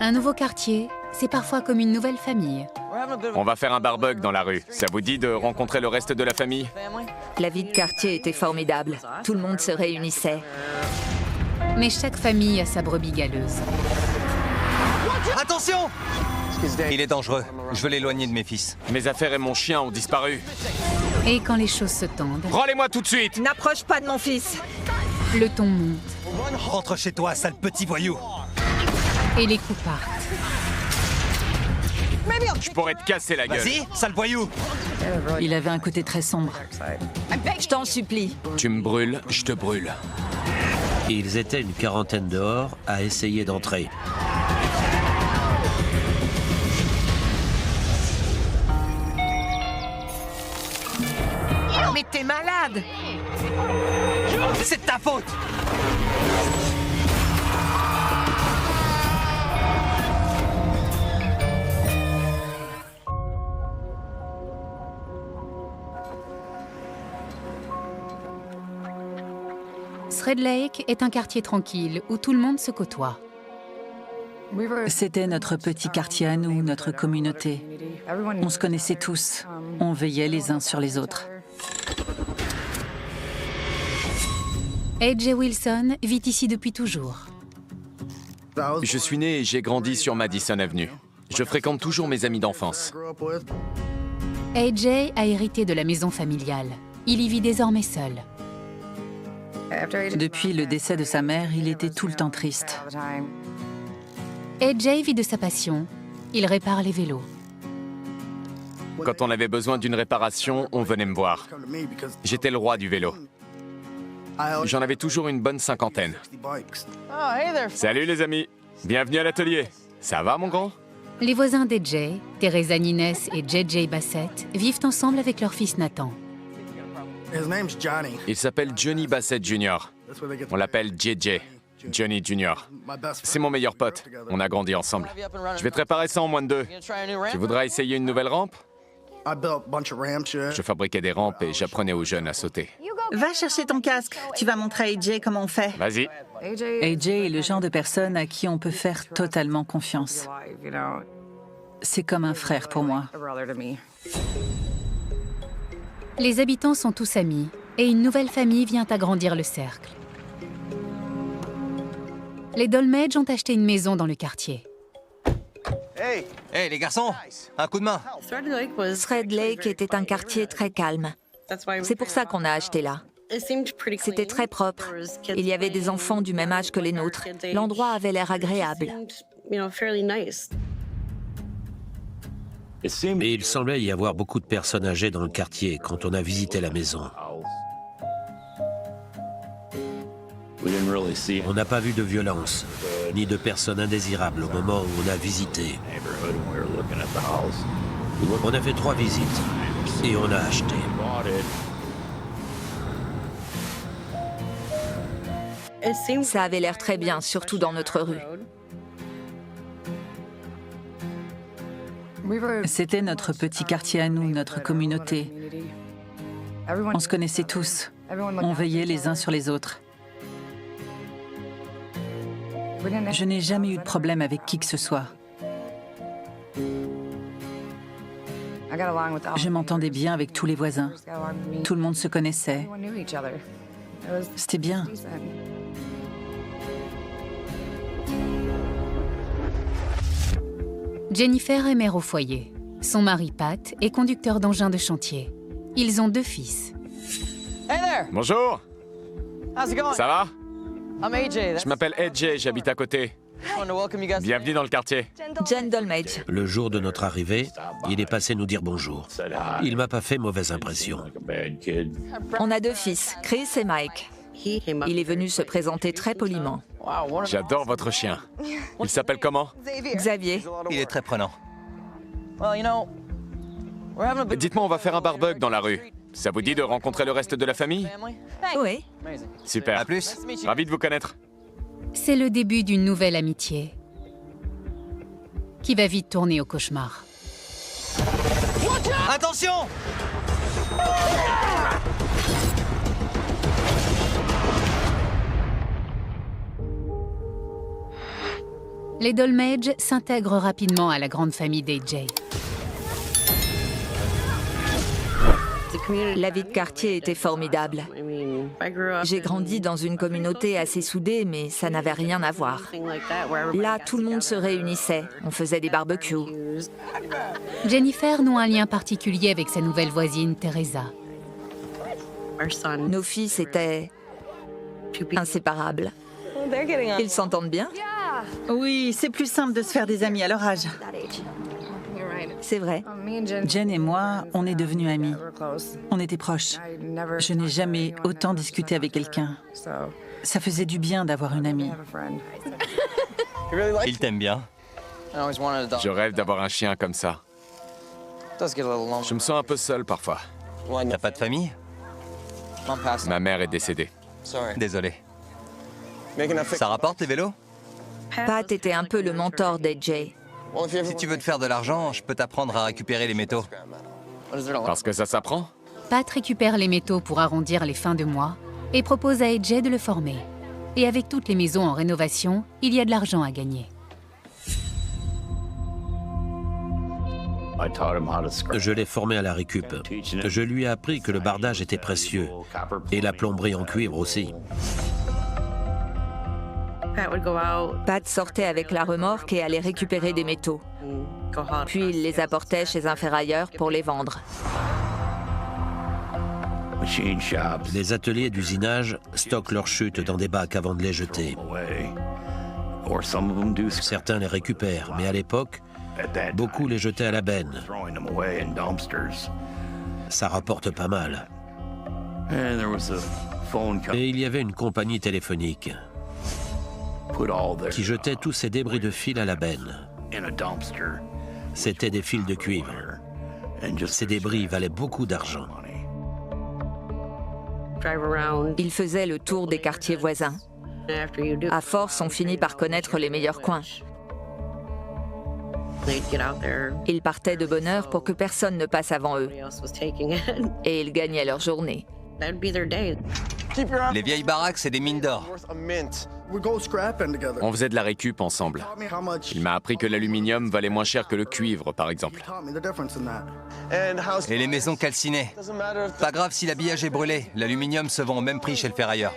Un nouveau quartier, c'est parfois comme une nouvelle famille. On va faire un barbecue dans la rue. Ça vous dit de rencontrer le reste de la famille? La vie de quartier était formidable. Tout le monde se réunissait. Mais chaque famille a sa brebis galeuse. Attention! Il est dangereux. Je veux l'éloigner de mes fils. Mes affaires et mon chien ont disparu. Et quand les choses se tendent, Rendez-moi tout de suite! N'approche pas de mon fils! le ton monte Rentre chez toi, sale petit voyou. et les coups partent. Je pourrais te casser la gueule. Vas-y, sale voyou. Il avait un côté très sombre. Je t'en supplie. Tu me brûles, je te brûle. Ils étaient une quarantaine dehors à essayer d'entrer. Mais t'es malade! C'est de ta faute. Thread Lake est un quartier tranquille où tout le monde se côtoie. C'était notre petit quartier à nous, notre communauté. On se connaissait tous. On veillait les uns sur les autres. AJ Wilson vit ici depuis toujours. Je suis né et j'ai grandi sur Madison Avenue. Je fréquente toujours mes amis d'enfance. AJ a hérité de la maison familiale. Il y vit désormais seul. Depuis le décès de sa mère, il était tout le temps triste. AJ vit de sa passion. Il répare les vélos. Quand on avait besoin d'une réparation, on venait me voir. J'étais le roi du vélo. J'en avais toujours une bonne cinquantaine. Salut les amis, bienvenue à l'atelier. Ça va mon grand? Les voisins d'AJ, Teresa Nines et JJ Bassett, vivent ensemble avec leur fils Nathan. Il s'appelle Johnny Bassett Jr. On l'appelle JJ, Johnny Jr. C'est mon meilleur pote, on a grandi ensemble. Je vais te réparer ça en moins de 2. Tu voudras essayer une nouvelle rampe? Je fabriquais des rampes et j'apprenais aux jeunes à sauter. Va chercher ton casque. Tu vas montrer à AJ comment on fait. Vas-y. AJ est le genre de personne à qui on peut faire totalement confiance. C'est comme un frère pour moi. Les habitants sont tous amis et une nouvelle famille vient agrandir le cercle. Les Dolmage ont acheté une maison dans le quartier. Hey les garçons, un coup de main. Thread Lake était un quartier très calme. C'est pour ça qu'on a acheté là. C'était très propre. Il y avait des enfants du même âge que les nôtres. L'endroit avait l'air agréable. Et il semblait y avoir beaucoup de personnes âgées dans le quartier quand on a visité la maison. On n'a pas vu de violence, ni de personnes indésirables au moment où on a visité. On a fait 3 visites et on a acheté. Ça avait l'air très bien, surtout dans notre rue. C'était notre petit quartier à nous, notre communauté. On se connaissait tous. On veillait les uns sur les autres. Je n'ai jamais eu de problème avec qui que ce soit. Je m'entendais bien avec tous les voisins. Tout le monde se connaissait. C'était bien. Jennifer est mère au foyer. Son mari Pat est conducteur d'engin de chantier. Ils ont 2 fils. Bonjour, ça va? Je Je m'appelle AJ, j'habite à côté. Bienvenue dans le quartier. Jen Dolmage. Le jour de notre arrivée, il est passé nous dire bonjour. Il m'a pas fait mauvaise impression. On a 2 fils, Chris et Mike. Il est venu se présenter très poliment. J'adore votre chien. Il s'appelle comment? Xavier. Il est très prenant. Dites-moi, on va faire un barbecue dans la rue. Ça vous dit de rencontrer le reste de la famille? Oui. Super. À plus. Ravi de vous connaître. C'est le début d'une nouvelle amitié qui va vite tourner au cauchemar. Attention! Les Dolmage s'intègrent rapidement à la grande famille d'AJ. La vie de quartier était formidable. J'ai grandi dans une communauté assez soudée, mais ça n'avait rien à voir. Là, tout le monde se réunissait, on faisait des barbecues. Jennifer noue un lien particulier avec sa nouvelle voisine, Teresa. Nos fils étaient inséparables. Ils s'entendent bien? Oui, c'est plus simple de se faire des amis à leur âge. C'est vrai. Jen et moi, on est devenus amis. On était proches. Je n'ai jamais autant discuté avec quelqu'un. Ça faisait du bien d'avoir une amie. Il t'aime bien. Je rêve d'avoir un chien comme ça. Je me sens un peu seul parfois. T'as pas de famille? Ma mère est décédée. Désolé. Ça rapporte les vélos? Pat était un peu le mentor d'AJ. Si tu veux te faire de l'argent, je peux t'apprendre à récupérer les métaux. Parce que ça s'apprend? Pat récupère les métaux pour arrondir les fins de mois et propose à AJ de le former. Et avec toutes les maisons en rénovation, il y a de l'argent à gagner. Je l'ai formé à la récup. Je lui ai appris que le bardage était précieux et la plomberie en cuivre aussi. Pat sortait avec la remorque et allait récupérer des métaux. Puis il les apportait chez un ferrailleur pour les vendre. Les ateliers d'usinage stockent leurs chutes dans des bacs avant de les jeter. Certains les récupèrent, mais à l'époque, beaucoup les jetaient à la benne. Ça rapporte pas mal. Et il y avait une compagnie téléphonique qui jetait tous ces débris de fil à la benne. C'était des fils de cuivre. Ces débris valaient beaucoup d'argent. Il faisait le tour des quartiers voisins. À force, on finit par connaître les meilleurs coins. Ils partaient de bonne heure pour que personne ne passe avant eux. Et ils gagnaient leur journée. Les vieilles baraques, c'est des mines d'or. On faisait de la récup ensemble. Il m'a appris que l'aluminium valait moins cher que le cuivre, par exemple. Et les maisons calcinées. Pas grave si l'habillage est brûlé, l'aluminium se vend au même prix chez le ferrailleur.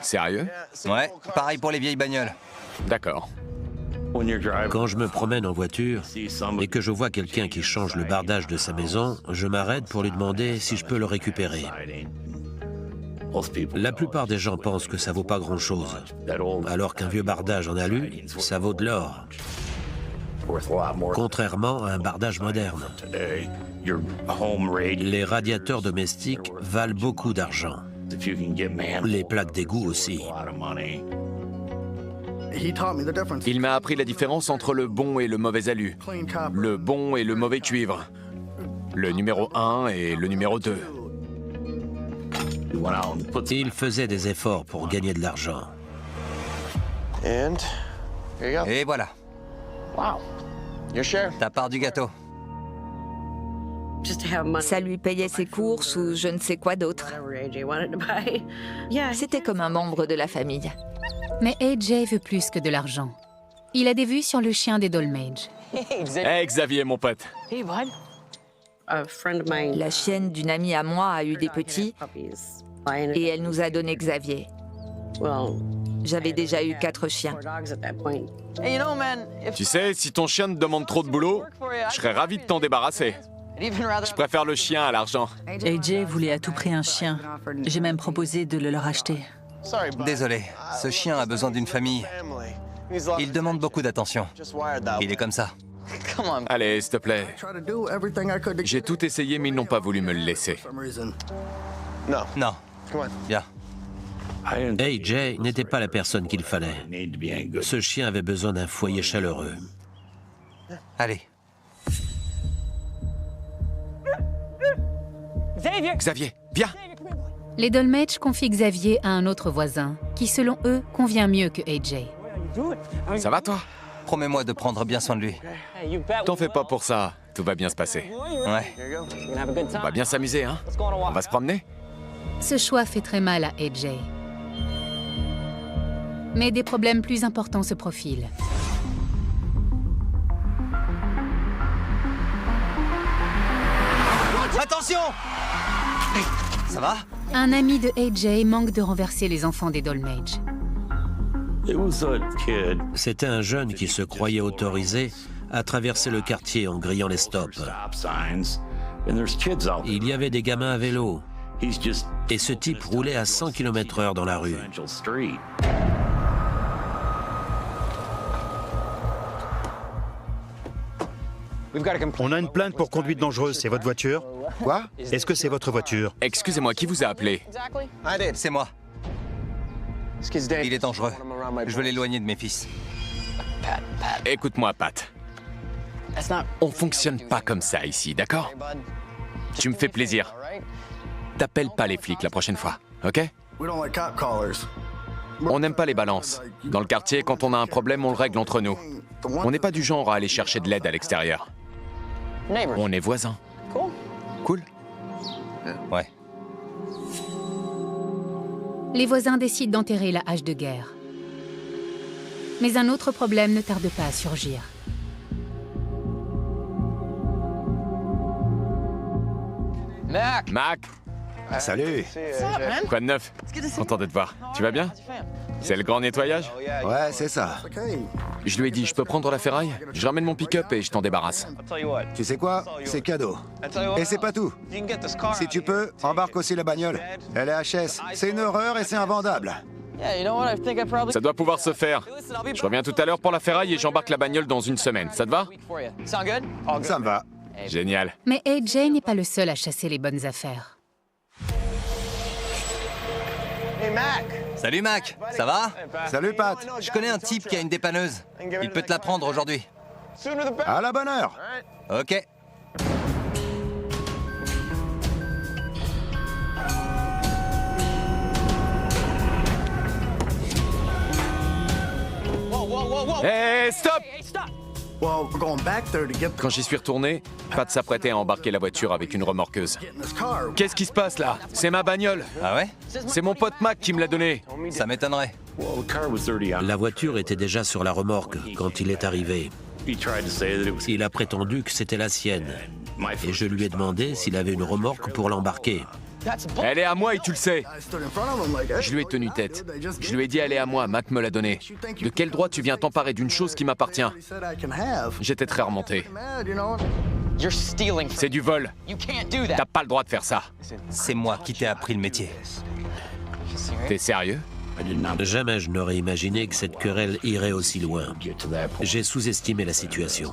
Sérieux? Ouais, pareil pour les vieilles bagnoles. D'accord. Quand je me promène en voiture et que je vois quelqu'un qui change le bardage de sa maison, je m'arrête pour lui demander si je peux le récupérer. La plupart des gens pensent que ça vaut pas grand-chose, alors qu'un vieux bardage en alu, ça vaut de l'or. Contrairement à un bardage moderne. Les radiateurs domestiques valent beaucoup d'argent. Les plaques d'égout aussi. Il m'a appris la différence entre le bon et le mauvais alu, le bon et le mauvais cuivre, le numéro 1 et le numéro 2. Il faisait des efforts pour gagner de l'argent. Et voilà. Ta part du gâteau. Ça lui payait ses courses ou je ne sais quoi d'autre. C'était comme un membre de la famille. Mais AJ veut plus que de l'argent. Il a des vues sur le chien des Dolmage. Hey Xavier, mon pote. La chienne d'une amie à moi a eu des petits et elle nous a donné Xavier. J'avais déjà eu 4 chiens. Tu sais, si ton chien te demande trop de boulot, je serais ravi de t'en débarrasser. Je préfère le chien à l'argent. AJ voulait à tout prix un chien. J'ai même proposé de le leur acheter. Désolé, ce chien a besoin d'une famille. Il demande beaucoup d'attention. Il est comme ça. Allez, s'il te plaît. J'ai tout essayé, mais ils n'ont pas voulu me le laisser. Non. Viens. AJ n'était pas la personne qu'il fallait. Ce chien avait besoin d'un foyer chaleureux. Allez. Xavier, viens. Les Dolmage confient Xavier à un autre voisin, qui selon eux convient mieux que AJ. Ça va toi? Promets-moi de prendre bien soin de lui. T'en fais pas pour ça, tout va bien se passer. Ouais. On va bien s'amuser, hein? On va se promener? Ce choix fait très mal à AJ. Mais des problèmes plus importants se profilent. Attention! Ça va? Un ami de AJ manque de renverser les enfants des Dolmage. C'était un jeune qui se croyait autorisé à traverser le quartier en grillant les stops. Il y avait des gamins à vélo. Et ce type roulait à 100 km/h dans la rue. On a une plainte pour conduite dangereuse. C'est votre voiture? Quoi? Est-ce que c'est votre voiture? Excusez-moi, qui vous a appelé? C'est moi. Il est dangereux. Je veux l'éloigner de mes fils. Écoute-moi, Pat. On fonctionne pas comme ça ici, d'accord? Tu me fais plaisir. T'appelles pas les flics la prochaine fois, ok? On n'aime pas les balances. Dans le quartier, quand on a un problème, on le règle entre nous. On n'est pas du genre à aller chercher de l'aide à l'extérieur. On est voisins. Cool? Ouais. Les voisins décident d'enterrer la hache de guerre. Mais un autre problème ne tarde pas à surgir. Mac! Salut. Quoi de neuf? Content de te voir. Tu vas bien? C'est le grand nettoyage? Ouais, c'est ça. Je lui ai dit, je peux prendre la ferraille? Je ramène mon pick-up et je t'en débarrasse. Tu sais quoi? C'est cadeau. Et c'est pas tout. Si tu peux, embarque aussi la bagnole. Elle est HS. C'est une horreur et c'est invendable. Ça doit pouvoir se faire. Je reviens tout à l'heure pour la ferraille et j'embarque la bagnole dans une semaine. Ça te va? Ça me va. Génial. Mais AJ n'est pas le seul à chasser les bonnes affaires. Salut Mac, ça va? Salut, Pat. Je connais un type qui a une dépanneuse. Il peut te la prendre aujourd'hui. À la bonne heure. Ok. Hé, stop! Quand j'y suis retourné, Pat s'apprêtait à embarquer la voiture avec une remorqueuse. Qu'est-ce qui se passe là? C'est ma bagnole. Ah ouais? C'est mon pote Mac qui me l'a donnée. Ça m'étonnerait. La voiture était déjà sur la remorque quand il est arrivé. Il a prétendu que c'était la sienne. Et je lui ai demandé s'il avait une remorque pour l'embarquer. Elle est à moi et tu le sais. Je lui ai tenu tête. Je lui ai dit elle est à moi, Mac me l'a donnée. De quel droit tu viens t'emparer d'une chose qui m'appartient? J'étais très remonté. C'est du vol. T'as pas le droit de faire ça. C'est moi qui t'ai appris le métier. T'es sérieux? Jamais je n'aurais imaginé que cette querelle irait aussi loin. J'ai sous-estimé la situation.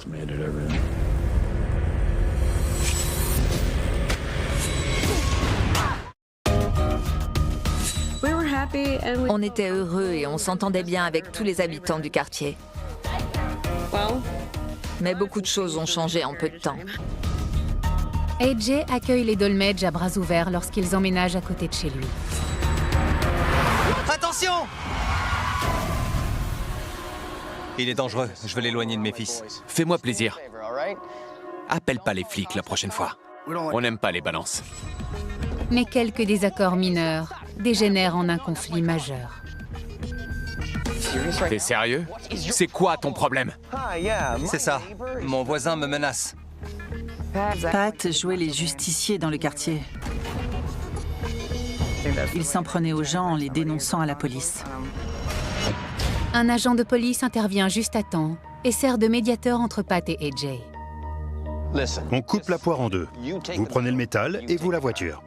On était heureux et on s'entendait bien avec tous les habitants du quartier. Mais beaucoup de choses ont changé en peu de temps. AJ accueille les Dolmage à bras ouverts lorsqu'ils emménagent à côté de chez lui. Attention! Il est dangereux. Je veux l'éloigner de mes fils. Fais-moi plaisir. Appelle pas les flics la prochaine fois. On n'aime pas les balances. Mais quelques désaccords mineurs dégénèrent en un conflit majeur. T'es sérieux? C'est quoi ton problème? C'est ça. Mon voisin me menace. Pat jouait les justiciers dans le quartier. Il s'en prenait aux gens en les dénonçant à la police. Un agent de police intervient juste à temps et sert de médiateur entre Pat et AJ. On coupe la poire en deux. Vous prenez le métal et vous la voiture.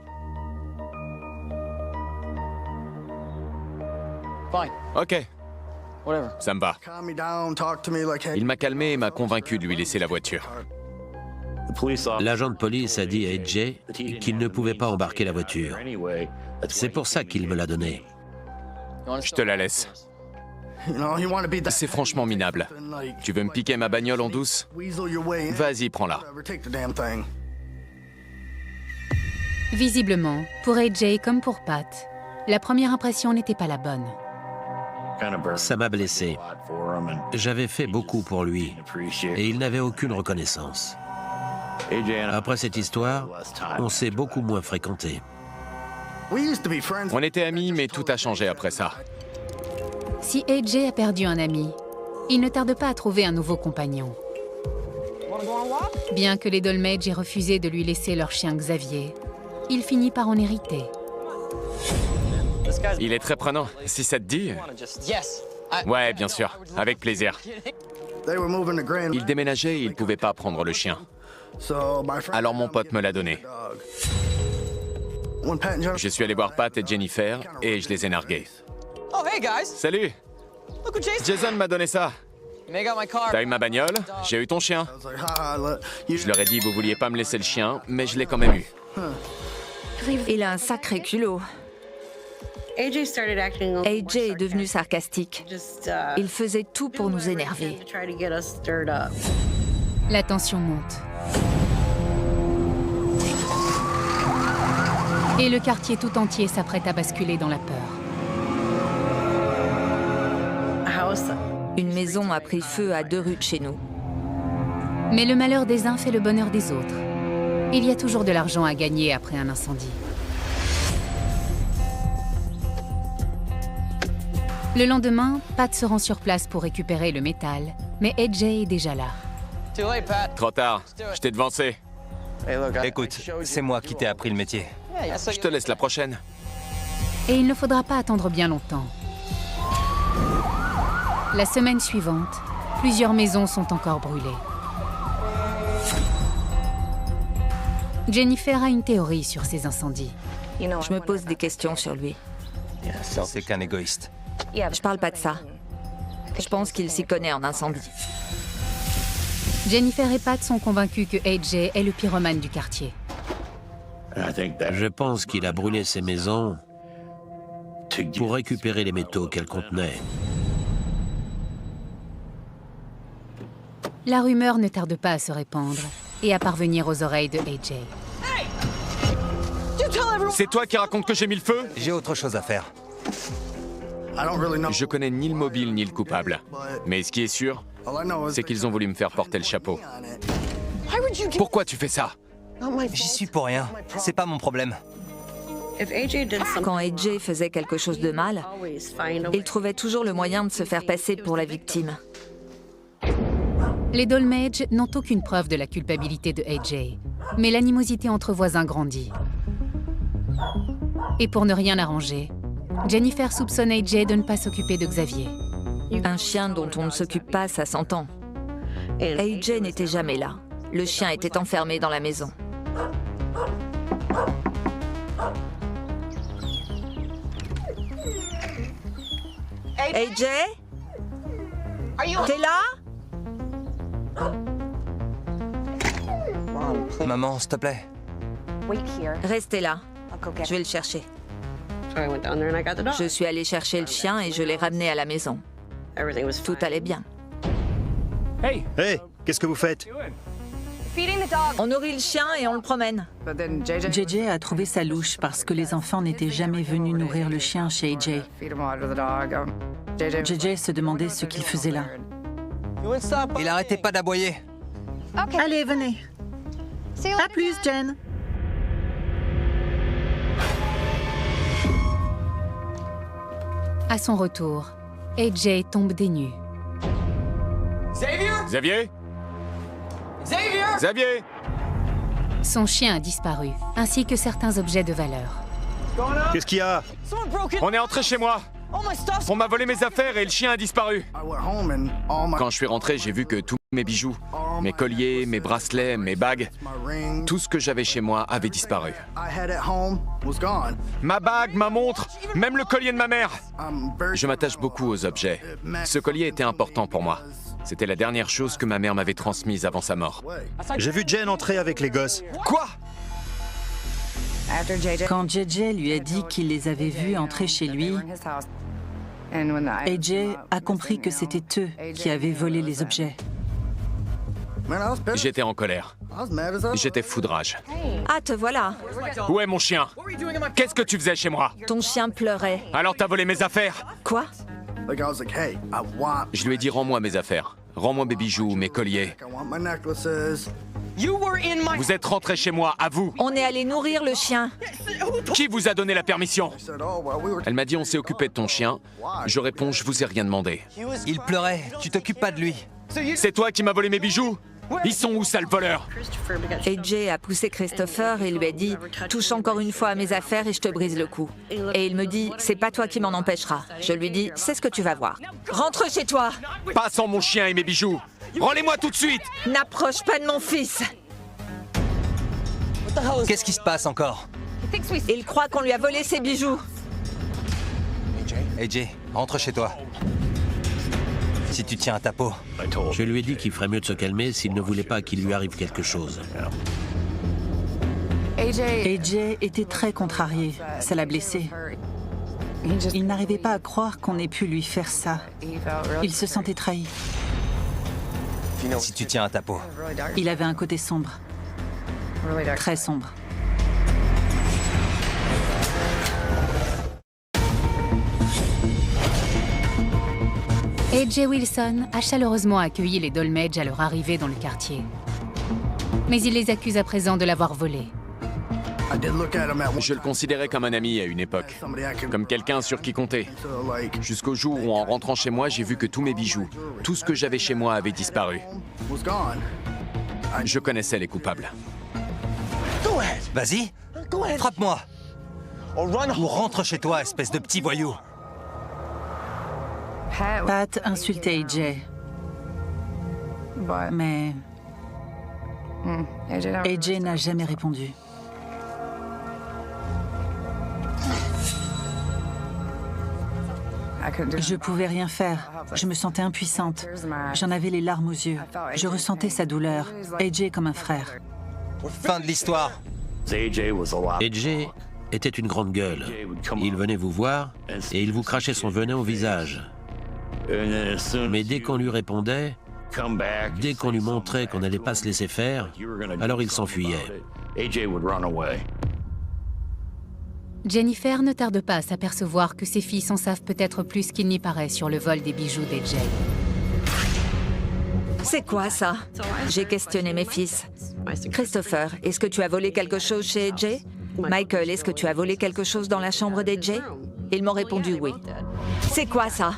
Ok. Ça me va. Il m'a calmé et m'a convaincu de lui laisser la voiture. L'agent de police a dit à AJ qu'il ne pouvait pas embarquer la voiture. C'est pour ça qu'il me l'a donnée. Je te la laisse. C'est franchement minable. Tu veux me piquer ma bagnole en douce? Vas-y, prends-la. Visiblement, pour AJ comme pour Pat, la première impression n'était pas la bonne. Ça m'a blessé. J'avais fait beaucoup pour lui et il n'avait aucune reconnaissance. Après cette histoire, on s'est beaucoup moins fréquentés. On était amis, mais tout a changé après ça. Si AJ a perdu un ami, il ne tarde pas à trouver un nouveau compagnon. Bien que les Dolmage aient refusé de lui laisser leur chien Xavier, il finit par en hériter. Il est très prenant, si ça te dit. Ouais, bien sûr, avec plaisir. Il déménageait et il pouvait pas prendre le chien. Alors mon pote me l'a donné. Je suis allé voir Pat et Jennifer et je les ai nargués. Salut! Jason m'a donné ça. T'as eu ma bagnole, j'ai eu ton chien. Je leur ai dit, vous vouliez pas me laisser le chien, mais je l'ai quand même eu. Il a un sacré culot. AJ est devenu sarcastique. Il faisait tout pour nous énerver. La tension monte. Et le quartier tout entier s'apprête à basculer dans la peur. Une maison a pris feu à 2 rues de chez nous. Mais le malheur des uns fait le bonheur des autres. Il y a toujours de l'argent à gagner après un incendie. Le lendemain, Pat se rend sur place pour récupérer le métal, mais AJ est déjà là. Trop tard, je t'ai devancé. Écoute, c'est moi qui t'ai appris le métier. Je te laisse la prochaine. Et il ne faudra pas attendre bien longtemps. La semaine suivante, plusieurs maisons sont encore brûlées. Jennifer a une théorie sur ces incendies. Je me pose des questions sur lui. C'est qu'un égoïste. Je parle pas de ça. Je pense qu'il s'y connaît en incendie. Jennifer et Pat sont convaincus que AJ est le pyromane du quartier. Je pense qu'il a brûlé ces maisons pour récupérer les métaux qu'elles contenaient. La rumeur ne tarde pas à se répandre et à parvenir aux oreilles de AJ. C'est toi qui raconte que j'ai mis le feu? J'ai autre chose à faire. Je connais ni le mobile ni le coupable. Mais ce qui est sûr, c'est qu'ils ont voulu me faire porter le chapeau. Pourquoi tu fais ça? J'y suis pour rien. C'est pas mon problème. Quand AJ faisait quelque chose de mal, il trouvait toujours le moyen de se faire passer pour la victime. Les Dolmage n'ont aucune preuve de la culpabilité de AJ, mais l'animosité entre voisins grandit. Et pour ne rien arranger, Jennifer soupçonne AJ de ne pas s'occuper de Xavier. Un chien dont on ne s'occupe pas, ça s'entend. AJ n'était jamais là. Le chien était enfermé dans la maison. AJ? T'es là? Maman, s'il te plaît. Restez là. Je vais le chercher. Je suis allée chercher le chien et je l'ai ramené à la maison. Tout allait bien. Hey, qu'est-ce que vous faites? On nourrit le chien et on le promène. JJ a trouvé ça louche parce que les enfants n'étaient jamais venus nourrir le chien chez AJ. JJ se demandait ce qu'il faisait là. Il arrêtait pas d'aboyer. Allez, venez. À plus, Jen. À son retour, AJ tombe des nues. Xavier? Xavier? Son chien a disparu, ainsi que certains objets de valeur. Qu'est-ce qu'il y a? On est entré chez moi. On m'a volé mes affaires et le chien a disparu. Quand je suis rentré, j'ai vu que tous mes bijoux, mes colliers, mes bracelets, mes bagues, tout ce que j'avais chez moi avait disparu. Ma bague, ma montre, même le collier de ma mère. Je m'attache beaucoup aux objets. Ce collier était important pour moi. C'était la dernière chose que ma mère m'avait transmise avant sa mort. J'ai vu Jen entrer avec les gosses. Quoi? Quand JJ lui a dit qu'il les avait vus entrer chez lui, AJ a compris que c'était eux qui avaient volé les objets. J'étais en colère. J'étais fou de rage. Ah, te voilà. Où est mon chien? Qu'est-ce que tu faisais chez moi? Ton chien pleurait. Alors t'as volé mes affaires? Quoi? Je lui ai dit, rends-moi mes affaires. Rends-moi mes bijoux, mes colliers. Vous êtes rentré chez moi, à vous. On est allé nourrir le chien. Qui vous a donné la permission? Elle m'a dit, on s'est occupé de ton chien. Je réponds, je vous ai rien demandé. Il pleurait. Tu t'occupes pas de lui. C'est toi qui m'as volé mes bijoux? Ils sont où, sale voleur? AJ a poussé Christopher et lui a dit « Touche encore une fois à mes affaires et je te brise le cou. » Et il me dit « C'est pas toi qui m'en empêchera. » Je lui dis « C'est ce que tu vas voir. Rentre chez toi. Pas sans mon chien et mes bijoux. Rends-les-moi tout de suite. N'approche pas de mon fils. » Qu'est-ce qui se passe encore? Il croit qu'on lui a volé ses bijoux. AJ, rentre chez toi. Si tu tiens à ta peau. Je lui ai dit qu'il ferait mieux de se calmer s'il ne voulait pas qu'il lui arrive quelque chose. AJ était très contrarié. Ça l'a blessé. Il n'arrivait pas à croire qu'on ait pu lui faire ça. Il se sentait trahi. Si tu tiens à ta peau. Il avait un côté sombre. Très sombre. AJ Wilson a chaleureusement accueilli les Dolmetsch à leur arrivée dans le quartier. Mais il les accuse à présent de l'avoir volé. Je le considérais comme un ami à une époque, comme quelqu'un sur qui compter. Jusqu'au jour où, en rentrant chez moi, j'ai vu que tous mes bijoux, tout ce que j'avais chez moi avait disparu. Je connaissais les coupables. Vas-y, frappe-moi. Ou rentre chez toi, espèce de petit voyou. Pat insultait AJ. Mais AJ n'a jamais répondu. Je pouvais rien faire. Je me sentais impuissante. J'en avais les larmes aux yeux. Je ressentais sa douleur. AJ comme un frère. Fin de l'histoire. AJ était une grande gueule. Il venait vous voir et il vous crachait son venin au visage. Mais dès qu'on lui répondait, dès qu'on lui montrait qu'on n'allait pas se laisser faire, alors il s'enfuyait. Jennifer ne tarde pas à s'apercevoir que ses fils en savent peut-être plus qu'il n'y paraît sur le vol des bijoux d'AJ. C'est quoi ça? J'ai questionné mes fils. Christopher, est-ce que tu as volé quelque chose chez AJ? Michael, est-ce que tu as volé quelque chose dans la chambre d'AJ? Ils m'ont répondu oui. C'est quoi ça?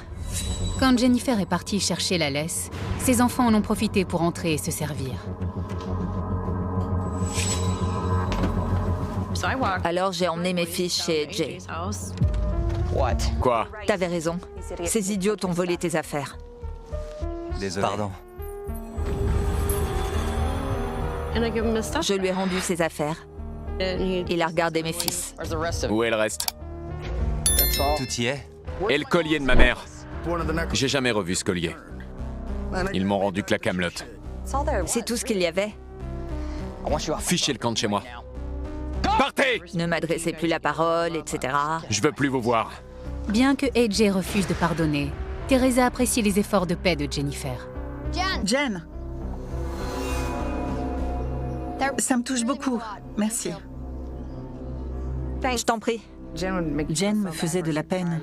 Quand Jennifer est partie chercher la laisse, ses enfants en ont profité pour entrer et se servir. Alors j'ai emmené mes fils chez AJ. Quoi? T'avais raison. Ces idiots t'ont volé tes affaires. Désolé. Pardon. Je lui ai rendu ses affaires. Il a regardé mes fils. Où est le reste? Tout y est. Et le collier de ma mère? J'ai jamais revu ce collier. Ils m'ont rendu que la camelote. C'est tout ce qu'il y avait. Fichez le camp de chez moi. Partez! Ne m'adressez plus la parole, etc. Je veux plus vous voir. Bien que AJ refuse de pardonner, Teresa apprécie les efforts de paix de Jennifer. Jen! Ça me touche beaucoup. Merci. Je t'en prie. Jen me faisait de la peine.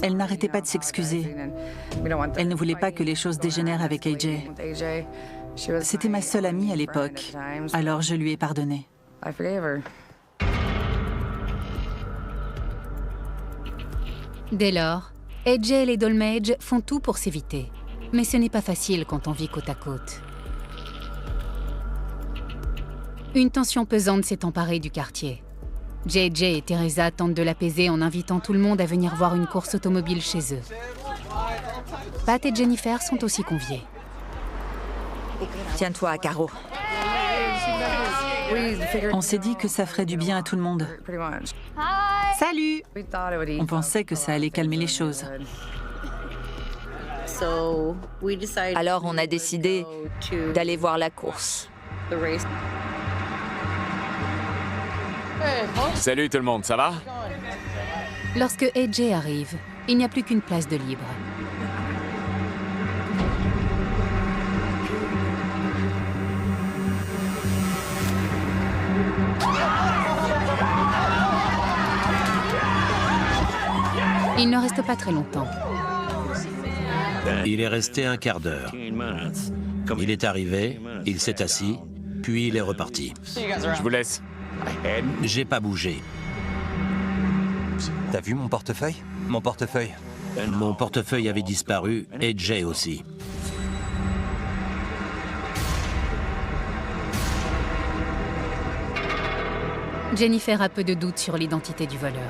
Elle n'arrêtait pas de s'excuser. Elle ne voulait pas que les choses dégénèrent avec AJ. C'était ma seule amie à l'époque, alors je lui ai pardonné. Dès lors, AJ et les Dolmetsch font tout pour s'éviter. Mais ce n'est pas facile quand on vit côte à côte. Une tension pesante s'est emparée du quartier. JJ et Teresa tentent de l'apaiser en invitant tout le monde à venir voir une course automobile chez eux. Pat et Jennifer sont aussi conviés. Tiens-toi à carreau. On s'est dit que ça ferait du bien à tout le monde. Salut! On pensait que ça allait calmer les choses. Alors on a décidé d'aller voir la course. Salut tout le monde, ça va? Lorsque AJ arrive, il n'y a plus qu'une place de libre. Il ne reste pas très longtemps. Il est resté un quart d'heure. Il est arrivé, il s'est assis, puis il est reparti. Je vous laisse. J'ai pas bougé. T'as vu mon portefeuille? Mon portefeuille. Mon portefeuille avait disparu et Jay aussi. Jennifer a peu de doutes sur l'identité du voleur.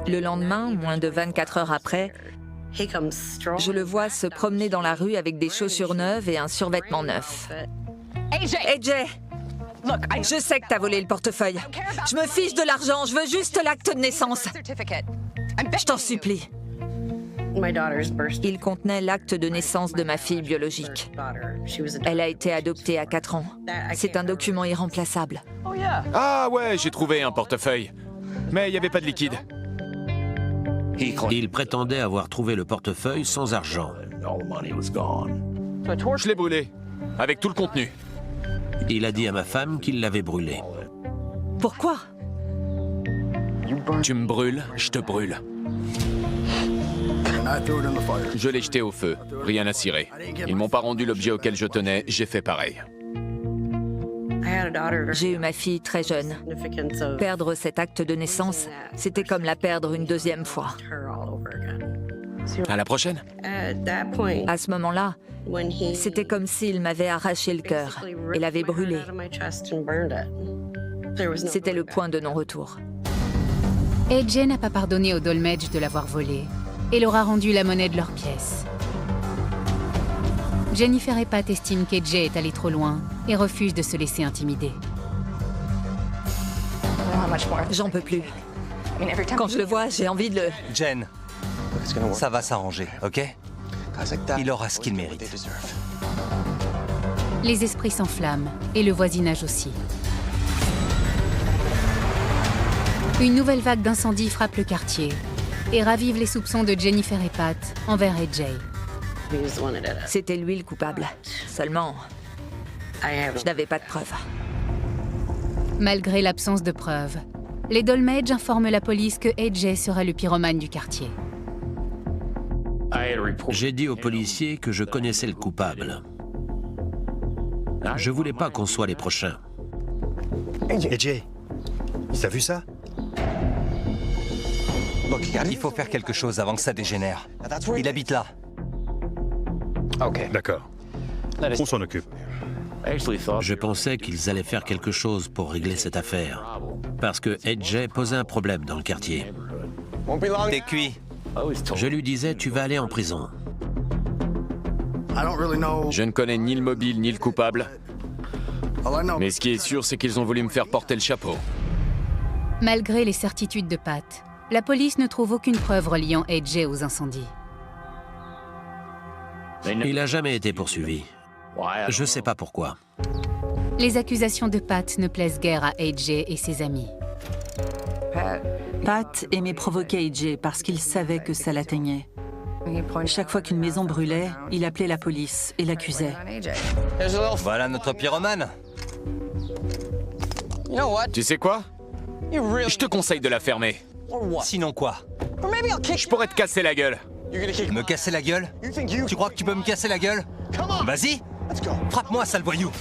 Le lendemain, moins de 24 heures après, je le vois se promener dans la rue avec des chaussures neuves et un survêtement neuf. AJ! Je sais que t'as volé le portefeuille. Je me fiche de l'argent, je veux juste l'acte de naissance. Je t'en supplie. Il contenait l'acte de naissance de ma fille biologique. Elle a été adoptée à 4 ans. C'est un document irremplaçable. Ah ouais, j'ai trouvé un portefeuille. Mais il n'y avait pas de liquide. Il prétendait avoir trouvé le portefeuille sans argent. Je l'ai brûlé, avec tout le contenu. Il a dit à ma femme qu'il l'avait brûlé. Pourquoi? Tu me brûles, je te brûle. Je l'ai jeté au feu, rien à cirer. Ils m'ont pas rendu l'objet auquel je tenais, j'ai fait pareil. J'ai eu ma fille très jeune. Perdre cet acte de naissance, c'était comme la perdre une deuxième fois. À la prochaine. À ce moment-là, c'était comme s'il m'avait arraché le cœur et l'avait brûlé. C'était le point de non-retour. AJ n'a pas pardonné aux Dolmetsch de l'avoir volé et leur a rendu la monnaie de leurs pièces. Jennifer et Pat estiment qu'AJ est allé trop loin et refusent de se laisser intimider. J'en peux plus. Quand je le vois, j'ai envie de le... Jen, ça va s'arranger, ok? Il aura ce qu'il mérite. Les esprits s'enflamment et le voisinage aussi. Une nouvelle vague d'incendies frappe le quartier et ravive les soupçons de Jennifer et Pat envers AJ. C'était lui le coupable. Seulement, je n'avais pas de preuves. Malgré l'absence de preuves, les Dolmetsch informent la police que AJ serait le pyromane du quartier. J'ai dit aux policiers que je connaissais le coupable. Je voulais pas qu'on soit les prochains. AJ, t'as vu ça? Il faut faire quelque chose avant que ça dégénère. Il habite là. D'accord. On s'en occupe. Je pensais qu'ils allaient faire quelque chose pour régler cette affaire. Parce que AJ posait un problème dans le quartier. T'es cuit. Je lui disais, tu vas aller en prison. Je ne connais ni le mobile ni le coupable. Mais ce qui est sûr, c'est qu'ils ont voulu me faire porter le chapeau. Malgré les certitudes de Pat, la police ne trouve aucune preuve reliant AJ aux incendies. Il n'a jamais été poursuivi. Je sais pas pourquoi. Les accusations de Pat ne plaisent guère à AJ et ses amis. Pat aimait provoquer AJ parce qu'il savait que ça l'atteignait. Chaque fois qu'une maison brûlait, il appelait la police et l'accusait. Voilà notre pyromane. Tu sais quoi? Je te conseille de la fermer. Sinon quoi? Je pourrais te casser la gueule. Me casser la gueule? Tu crois que tu peux me casser la gueule? Vas-y! Frappe-moi, sale voyou!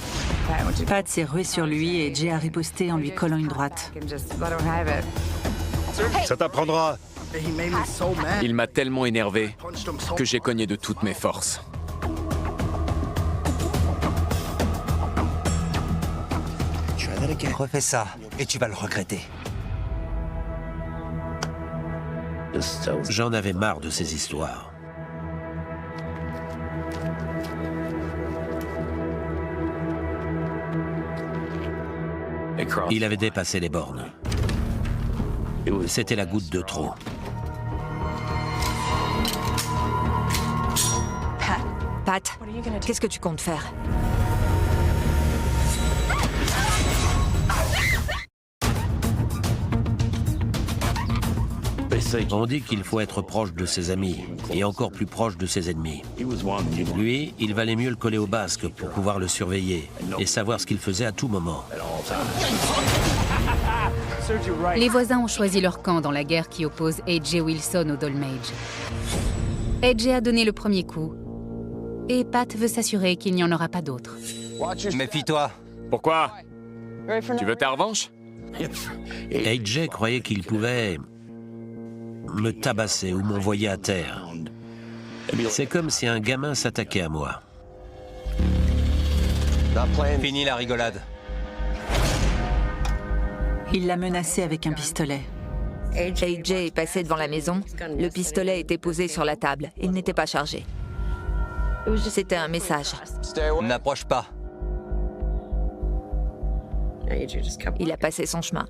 Pat s'est rué sur lui et AJ a riposté en lui collant une droite. Ça t'apprendra. Il m'a tellement énervé que j'ai cogné de toutes mes forces. Refais ça, et tu vas le regretter. J'en avais marre de ces histoires. Il avait dépassé les bornes. C'était la goutte de trop. Pat, qu'est-ce que tu comptes faire? On dit qu'il faut être proche de ses amis et encore plus proche de ses ennemis. Lui, il valait mieux le coller au basque pour pouvoir le surveiller et savoir ce qu'il faisait à tout moment. Les voisins ont choisi leur camp dans la guerre qui oppose AJ Wilson aux Dolmetsch. AJ a donné le premier coup et Pat veut s'assurer qu'il n'y en aura pas d'autres. Méfie-toi. Pourquoi? Tu veux ta revanche? AJ croyait qu'il pouvait me tabasser ou m'envoyer à terre. C'est comme si un gamin s'attaquait à moi. Fini la rigolade. Il l'a menacée avec un pistolet. AJ est passé devant la maison. Le pistolet était posé sur la table. Il n'était pas chargé. C'était un message. N'approche pas. Il a passé son chemin.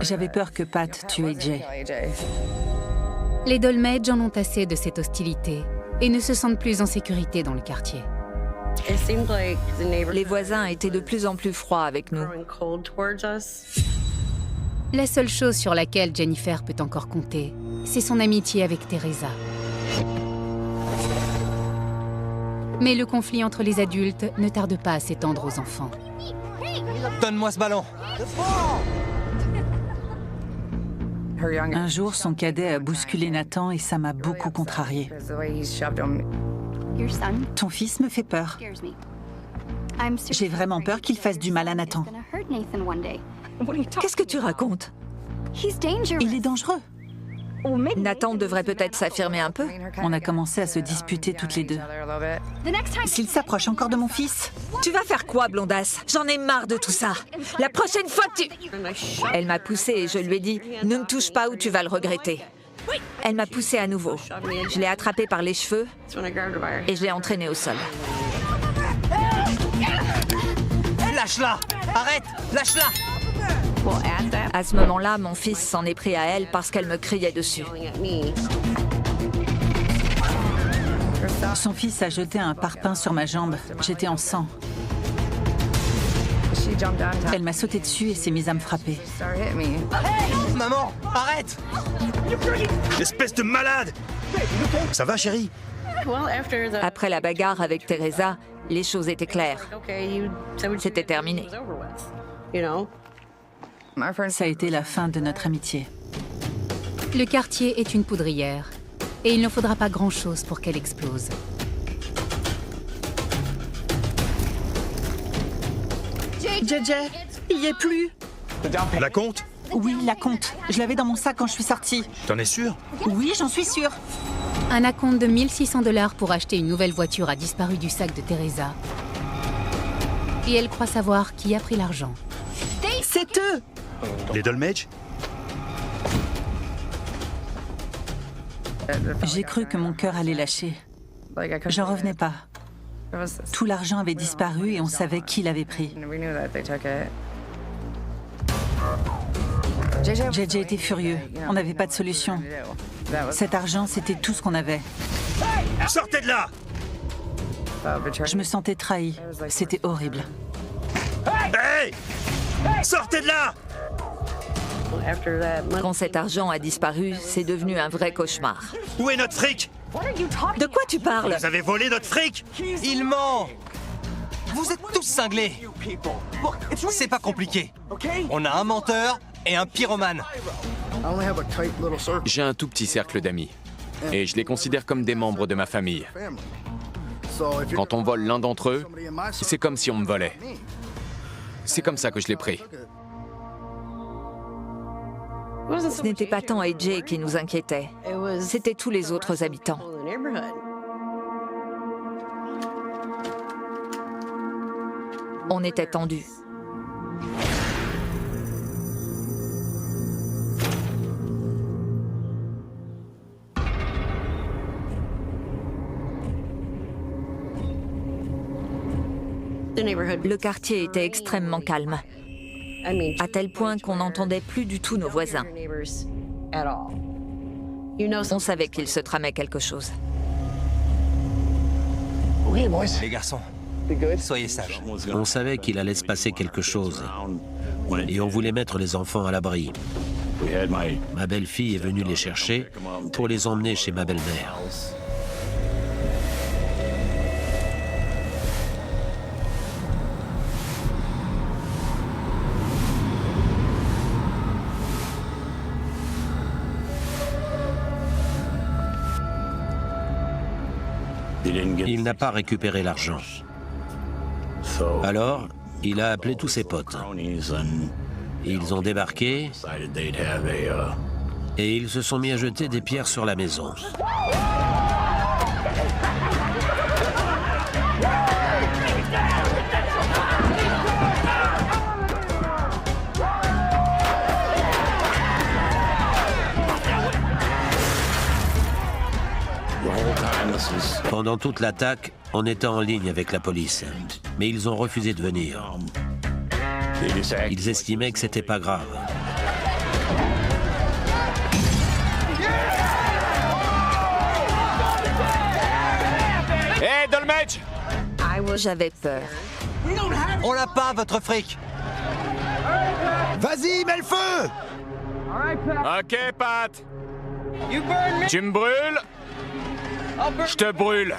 J'avais peur que Pat tue AJ. Les Dolmetsch en ont assez de cette hostilité et ne se sentent plus en sécurité dans le quartier. Les voisins étaient de plus en plus froids avec nous. La seule chose sur laquelle Jennifer peut encore compter, c'est son amitié avec Teresa. Mais le conflit entre les adultes ne tarde pas à s'étendre aux enfants. Donne-moi ce ballon. Un jour, son cadet a bousculé Nathan et ça m'a beaucoup contrariée. Ton fils me fait peur. J'ai vraiment peur qu'il fasse du mal à Nathan. Qu'est-ce que tu racontes? Il est dangereux. Nathan devrait peut-être s'affirmer un peu. On a commencé à se disputer toutes les deux. S'il s'approche encore de mon fils... Tu vas faire quoi, blondasse? J'en ai marre de tout ça. La prochaine fois que tu... Elle m'a poussée et je lui ai dit « Ne me touche pas ou tu vas le regretter ». Elle m'a poussée à nouveau. Je l'ai attrapée par les cheveux et je l'ai entraînée au sol. Lâche-la! Arrête! Lâche-la! À ce moment-là, mon fils s'en est pris à elle parce qu'elle me criait dessus. Son fils a jeté un parpaing sur ma jambe. J'étais en sang. Elle m'a sauté dessus et s'est mise à me frapper. Maman, arrête! Espèce de malade! Ça va, chérie? Après la bagarre avec Teresa, les choses étaient claires. C'était terminé. Ça a été la fin de notre amitié. Le quartier est une poudrière et il ne faudra pas grand-chose pour qu'elle explose. JJ, il y est plus. La compte? Oui, la compte. Je l'avais dans mon sac quand je suis sortie. T'en es sûr? Oui, j'en suis sûre. Un acompte de 1 600 $ pour acheter une nouvelle voiture a disparu du sac de Teresa. Et elle croit savoir qui a pris l'argent. C'est eux. Les Dolmetsch? J'ai cru que mon cœur allait lâcher. J'en revenais pas. Tout l'argent avait disparu et on savait qui l'avait pris. JJ était furieux. On n'avait pas de solution. Cet argent, c'était tout ce qu'on avait. Sortez de là! Je me sentais trahie. C'était horrible. Hey! Sortez de là! Quand cet argent a disparu, c'est devenu un vrai cauchemar. Où est notre fric? De quoi tu parles? Vous avez volé notre fric? Il ment! Vous êtes tous cinglés! C'est pas compliqué. On a un menteur et un pyromane. J'ai un tout petit cercle d'amis. Et je les considère comme des membres de ma famille. Quand on vole l'un d'entre eux, c'est comme si on me volait. C'est comme ça que je l'ai pris. Ce n'était pas tant AJ qui nous inquiétait. C'était tous les autres habitants. On était tendus. Le quartier était extrêmement calme, à tel point qu'on n'entendait plus du tout nos voisins. On savait qu'il se tramait quelque chose. Les garçons, soyez sages. On savait qu'il allait se passer quelque chose. Et on voulait mettre les enfants à l'abri. Ma belle-fille est venue les chercher pour les emmener chez ma belle-mère. Il n'a pas récupéré l'argent. Alors, il a appelé tous ses potes. Ils ont débarqué et ils se sont mis à jeter des pierres sur la maison. Pendant toute l'attaque, on était en ligne avec la police. Mais ils ont refusé de venir. Ils estimaient que c'était pas grave. Hé, Dolmetsch! J'avais peur. On l'a pas, votre fric! Vas-y, mets le feu! Ok, Pat. Tu me brûles? Je te brûle.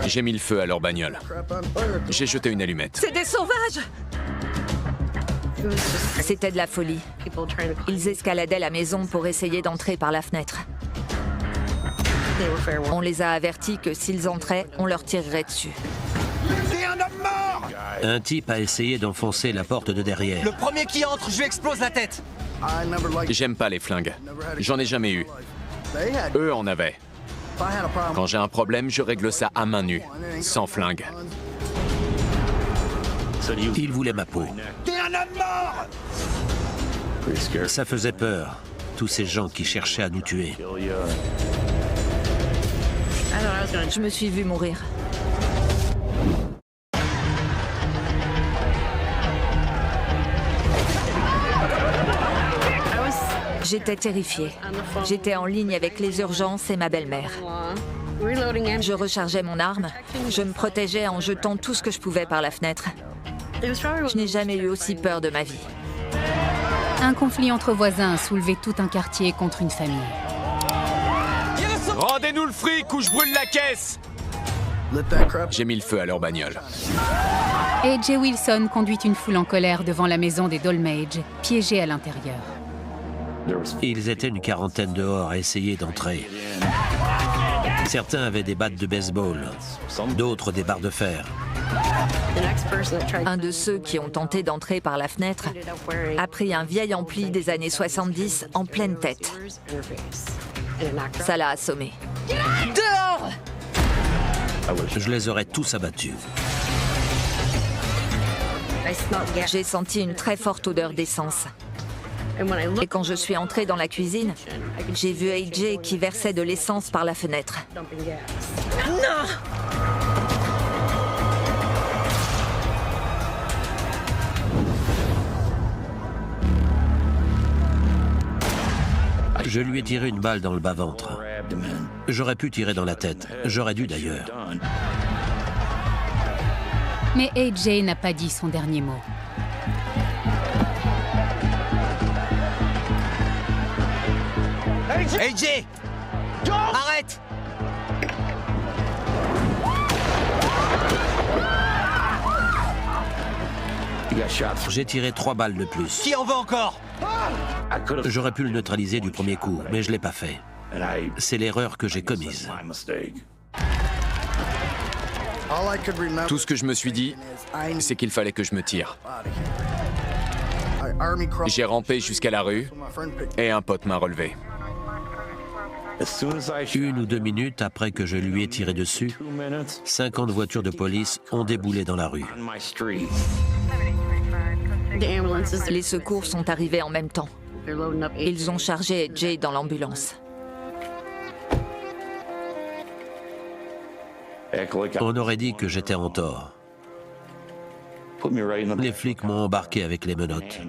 J'ai mis le feu à leur bagnole. J'ai jeté une allumette. C'est des sauvages! C'était de la folie. Ils escaladaient la maison pour essayer d'entrer par la fenêtre. On les a avertis que s'ils entraient, on leur tirerait dessus. T'es un homme mort! Un type a essayé d'enfoncer la porte de derrière. Le premier qui entre, je lui explose la tête! J'aime pas les flingues. J'en ai jamais eu. Eux en avaient. Quand j'ai un problème, je règle ça à main nue, sans flingue. Il voulait ma peau. T'es un homme mort! Ça faisait peur. Tous ces gens qui cherchaient à nous tuer. Je me suis vue mourir. J'étais terrifiée. J'étais en ligne avec les urgences et ma belle-mère. Je rechargeais mon arme. Je me protégeais en jetant tout ce que je pouvais par la fenêtre. Je n'ai jamais eu aussi peur de ma vie. Un conflit entre voisins a soulevé tout un quartier contre une famille. Rendez-nous le fric ou je brûle la caisse! J'ai mis le feu à leur bagnole. A.J. Wilson conduit une foule en colère devant la maison des Dolmetsch, piégés à l'intérieur. Ils étaient une quarantaine dehors à essayer d'entrer. Certains avaient des battes de baseball, d'autres des barres de fer. Un de ceux qui ont tenté d'entrer par la fenêtre a pris un vieil ampli des années 70 en pleine tête. Ça l'a assommé. Dehors! Je les aurais tous abattus. J'ai senti une très forte odeur d'essence. Et quand je suis entrée dans la cuisine, j'ai vu A.J. qui versait de l'essence par la fenêtre. Non! Je lui ai tiré une balle dans le bas-ventre. J'aurais pu tirer dans la tête. J'aurais dû d'ailleurs. Mais A.J. n'a pas dit son dernier mot. AJ! Arrête! J'ai tiré 3 balles de plus. Qui en veut encore? J'aurais pu le neutraliser du premier coup, mais je l'ai pas fait. C'est l'erreur que j'ai commise. Tout ce que je me suis dit, c'est qu'il fallait que je me tire. J'ai rampé jusqu'à la rue et un pote m'a relevé. 1 ou 2 minutes après que je lui ai tiré dessus, 50 voitures de police ont déboulé dans la rue. Les secours sont arrivés en même temps. Ils ont chargé A.J. dans l'ambulance. On aurait dit que j'étais en tort. Les flics m'ont embarqué avec les menottes.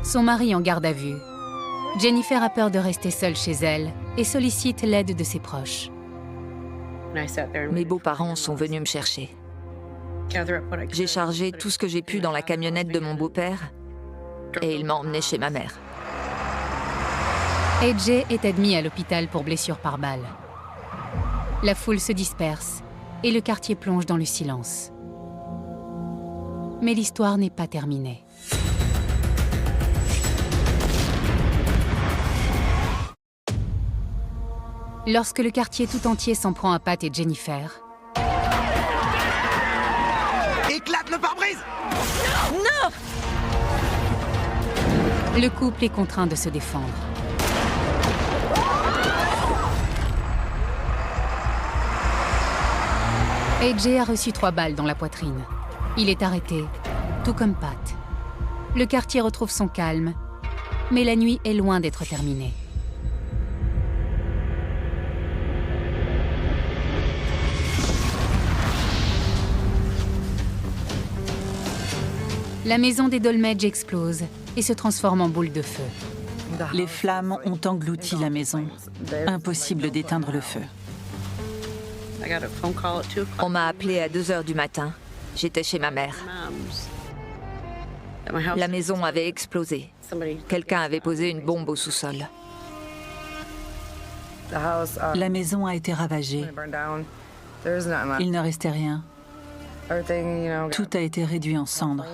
Son mari en garde à vue. Jennifer a peur de rester seule chez elle et sollicite l'aide de ses proches. Mes beaux-parents sont venus me chercher. J'ai chargé tout ce que j'ai pu dans la camionnette de mon beau-père et il m'a emmené chez ma mère. A.J. est admis à l'hôpital pour blessure par balle. La foule se disperse et le quartier plonge dans le silence. Mais l'histoire n'est pas terminée. Lorsque le quartier tout entier s'en prend à Pat et Jennifer, Éclate le pare-brise! Non! le couple est contraint de se défendre. A.J. a reçu 3 balles dans la poitrine. Il est arrêté, tout comme Pat. Le quartier retrouve son calme, mais la nuit est loin d'être terminée. La maison des Dolmetsch explose et se transforme en boule de feu. Les flammes ont englouti la maison. Impossible d'éteindre le feu. On m'a appelé à 2 h du matin. J'étais chez ma mère. La maison avait explosé. Quelqu'un avait posé une bombe au sous-sol. La maison a été ravagée. Il ne restait rien. Tout a été réduit en cendres.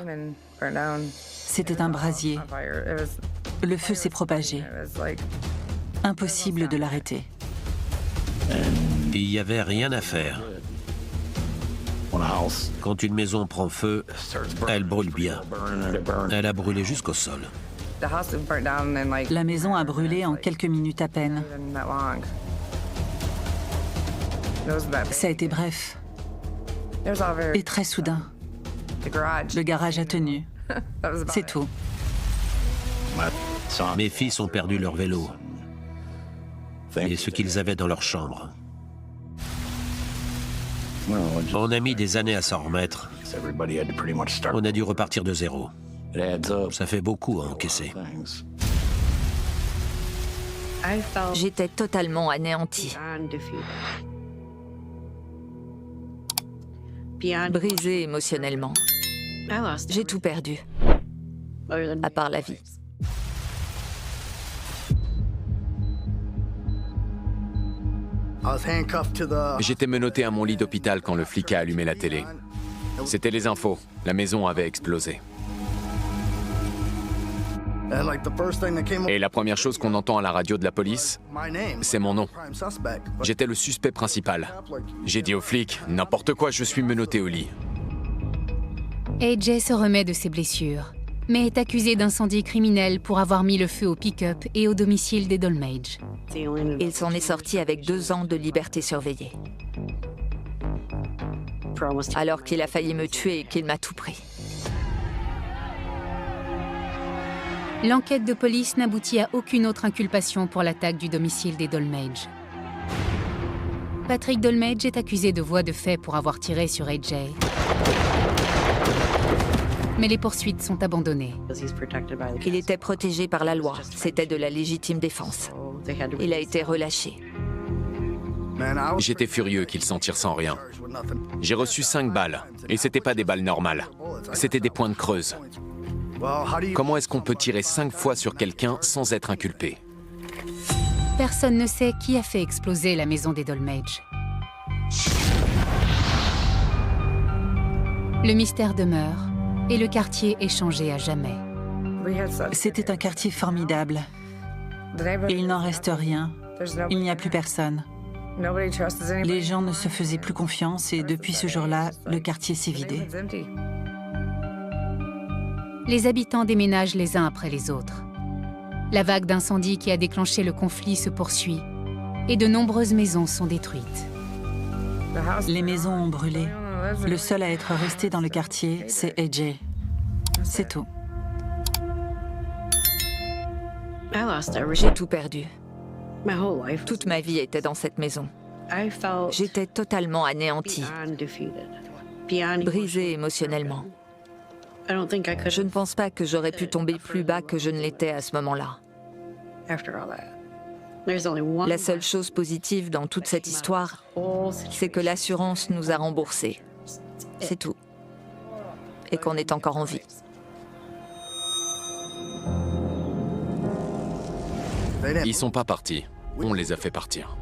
C'était un brasier. Le feu s'est propagé. Impossible de l'arrêter. Il n'y avait rien à faire. Quand une maison prend feu, elle brûle bien. Elle a brûlé jusqu'au sol. La maison a brûlé en quelques minutes à peine. Ça a été bref et très soudain. Le garage a tenu. C'est tout. Mes fils ont perdu leur vélo et ce qu'ils avaient dans leur chambre. On a mis des années à s'en remettre. On a dû repartir de zéro. Ça fait beaucoup à encaisser. J'étais totalement anéantie. Brisée émotionnellement. J'ai tout perdu, à part la vie. J'étais menotté à mon lit d'hôpital quand le flic a allumé la télé. C'était les infos. La maison avait explosé. Et la première chose qu'on entend à la radio de la police, c'est mon nom. J'étais le suspect principal. J'ai dit aux flics, n'importe quoi, je suis menotté au lit. AJ se remet de ses blessures, mais est accusé d'incendie criminel pour avoir mis le feu au pick-up et au domicile des Dolmetsch. Il s'en est sorti avec 2 ans de liberté surveillée. Alors qu'il a failli me tuer et qu'il m'a tout pris. L'enquête de police n'aboutit à aucune autre inculpation pour l'attaque du domicile des Dolmetsch. Patrick Dolmetsch est accusé de voies de fait pour avoir tiré sur AJ. Mais les poursuites sont abandonnées. Il était protégé par la loi. C'était de la légitime défense. Il a été relâché. J'étais furieux qu'il s'en tire sans rien. J'ai reçu 5 balles, et c'était pas des balles normales. C'était des pointes creuses. Comment est-ce qu'on peut tirer 5 fois sur quelqu'un sans être inculpé? Personne ne sait qui a fait exploser la maison des Dolmetsch. Le mystère demeure et le quartier est changé à jamais. C'était un quartier formidable. Et il n'en reste rien. Il n'y a plus personne. Les gens ne se faisaient plus confiance et depuis ce jour-là, le quartier s'est vidé. Les habitants déménagent les uns après les autres. La vague d'incendie qui a déclenché le conflit se poursuit et de nombreuses maisons sont détruites. Les maisons ont brûlé. Le seul à être resté dans le quartier, c'est AJ. C'est tout. J'ai tout perdu. Toute ma vie était dans cette maison. J'étais totalement anéantie, brisée émotionnellement. Je ne pense pas que j'aurais pu tomber plus bas que je ne l'étais à ce moment-là. La seule chose positive dans toute cette histoire, c'est que l'assurance nous a remboursés. C'est tout. Et qu'on est encore en vie. Ils sont pas partis. On les a fait partir.